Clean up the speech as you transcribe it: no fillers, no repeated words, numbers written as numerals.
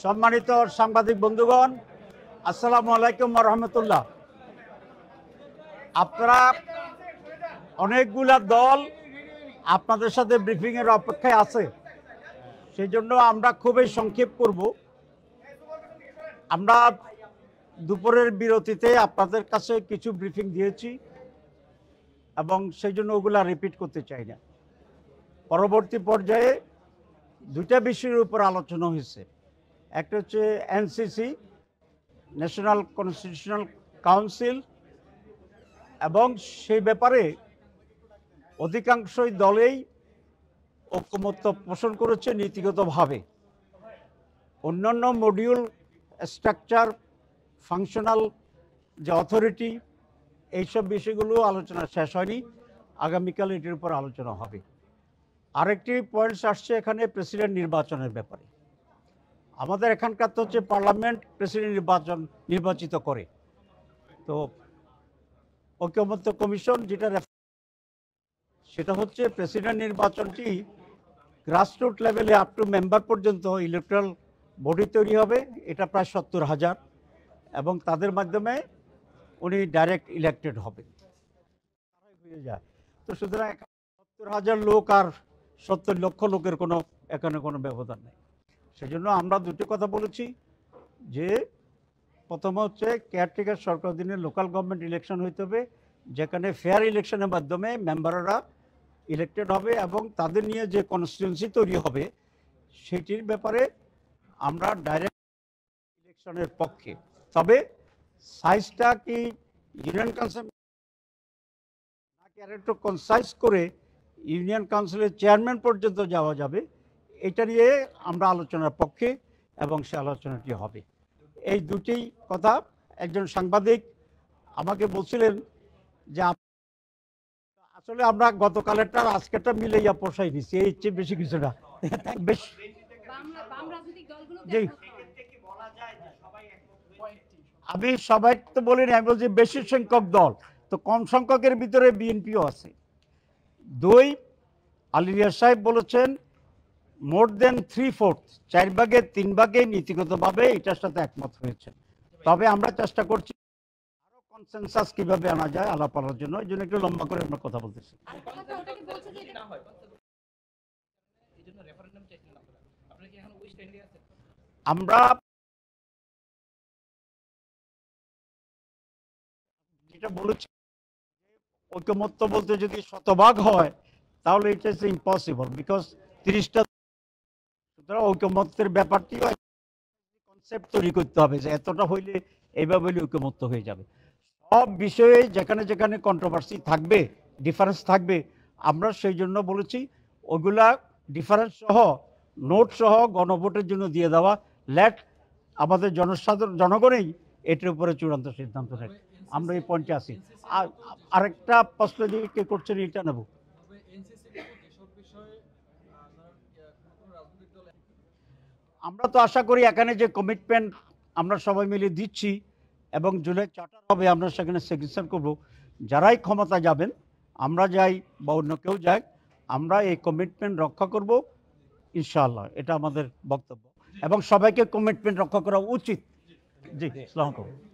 সম্মানিত সাংবাদিক বন্ধুগণ, আসসালামু আলাইকুম ওয়া রাহমাতুল্লাহ। আপনারা অনেকগুলা দল আপনাদের সাথে ব্রিফিং এর অপেক্ষায় আছে, সেই জন্য আমরা খুবই সংক্ষেপ করব। আমরা দুপুরের বিরতিতে আপনাদের কাছে কিছু ব্রিফিং দিয়েছি এবং সেই জন্য ওগুলা রিপিট করতে চাই না। পরবর্তী পর্যায়ে দুইটা বিষয়ের উপর আলোচনা হয়েছে। একটা হচ্ছে এনসিসি, ন্যাশনাল কনস্টিটিউশনাল কাউন্সিল, এবং সেই ব্যাপারে অধিকাংশই দলেই ঐকমত্য পোষণ করেছে নীতিগতভাবে। অন্যান্য মডিউল, স্ট্রাকচার, ফাংশনাল যে অথরিটি, এইসব বিষয়গুলো আলোচনা শেষ হয়নি। আগামীকাল এটির উপর আলোচনা হবে। আরেকটি পয়েন্টস আসছে এখানে প্রেসিডেন্ট নির্বাচনের ব্যাপারে। আমাদের এখানকার তো হচ্ছে পার্লামেন্ট প্রেসিডেন্ট নির্বাচিত করে, তো ঐকমত্য কমিশন সেটা হচ্ছে প্রেসিডেন্ট নির্বাচনটি গ্রাসরুট লেভেলে আপ টু মেম্বার পর্যন্ত ইলেকট্রাল বডি তৈরি হবে। এটা প্রায় 70,000 এবং তাদের মাধ্যমে উনি ডাইরেক্ট ইলেক্টেড হবে হয়ে যায়। তো সুতরাং 70,000 লোক আর 70 লক্ষ লোকের এখানে কোনো ব্যবধান নেই। সেজন্য আমরা দুটি কথা বলেছি যে প্রথম হচ্ছে কেয়ারটেকার সরকার অধীনে লোকাল গভর্নমেন্ট ইলেকশন হইতে হবে, যেখানে ফেয়ার ইলেকশনের মাধ্যমে মেম্বাররা ইলেক্টেড হবে এবং তাদের নিয়ে যে কনস্টিটিউয়েন্সি তৈরি হবে সেটির ব্যাপারে আমরা ডাইরেক্ট ইলেকশনের পক্ষে। তবে সাইজটা কি ইউনিয়ন কাউন্সিল নাকি আর একটু কনসাইজ করে ইউনিয়ন কাউন্সিলের চেয়ারম্যান পর্যন্ত যাওয়া যাবে, এটা নিয়ে আমরা আলোচনার পক্ষে এবং সে আলোচনাটি হবে। এই দুটি কথা। একজন সাংবাদিক আমাকে বলছিলেন যে আসলে আমরা গতকালেরটা আজকেরটা মিলাইয়া পোষাই দিচ্ছি, এই চেয়ে বেশি কিছু না। আমি সবাই তো বলিনি, আমি বলছি বেশি সংখ্যক দল, তো কম সংখ্যকের ভিতরে বিএনপিও আছে। দুই, আলী রিয়াজ সাহেব বলেছেন মোর দেন 3/4, 4 ভাগের 3 ভাগে নীতিগতভাবে এটার সাথে একমত হয়েছেন। তবে আমরা চেষ্টা করছি আরো কনসেনসাস কিভাবে আনা যায় আলাপ করার জন্য, এই জন্য একটু লম্বা করে আমরা কথা বলতেছি। আমরা যেটা বলেছি, ঐকমত্য বলতে যদি 100% হয় তাহলে ইট ইজ ইম্পসিবল, বিকজ 30টা। সুতরাং ঐকমত্যের ব্যাপারটি কনসেপ্ট তৈরি করতে হবে যে এতটা হইলে এইভাবে হইলে ঐকমত্য হয়ে যাবে। সব বিষয়ে যেখানে যেখানে কন্ট্রোভার্সি থাকবে, ডিফারেন্স থাকবে, আমরা সেই জন্য বলেছি ওইগুলা ডিফারেন্স সহ, নোট সহ গণভোটের জন্য দিয়ে দেওয়া। লেট আমাদের জনগণেই এটার উপরে চূড়ান্ত সিদ্ধান্ত নেয়। আমরা এই পয়েন্টে আছি। আর আরেকটা প্রশ্ন দিয়ে কে করছেন এটা নেব। আমরা তো আশা করি এখানে যে কমিটমেন্ট আমরা সবাই মিলে দিচ্ছি এবং জুলাই চার্টার হবে, আমরা সেখানে সিগনেচার করব। যারাই ক্ষমতা যাবেন, আমরা যাই বা অন্য কেউ যায়, আমরা এই কমিটমেন্ট রক্ষা করব ইনশাআল্লাহ। এটা আমাদের বক্তব্য এবং সবাইকে কমিটমেন্ট রক্ষা করা উচিত। জি, আসসালামু আলাইকুম।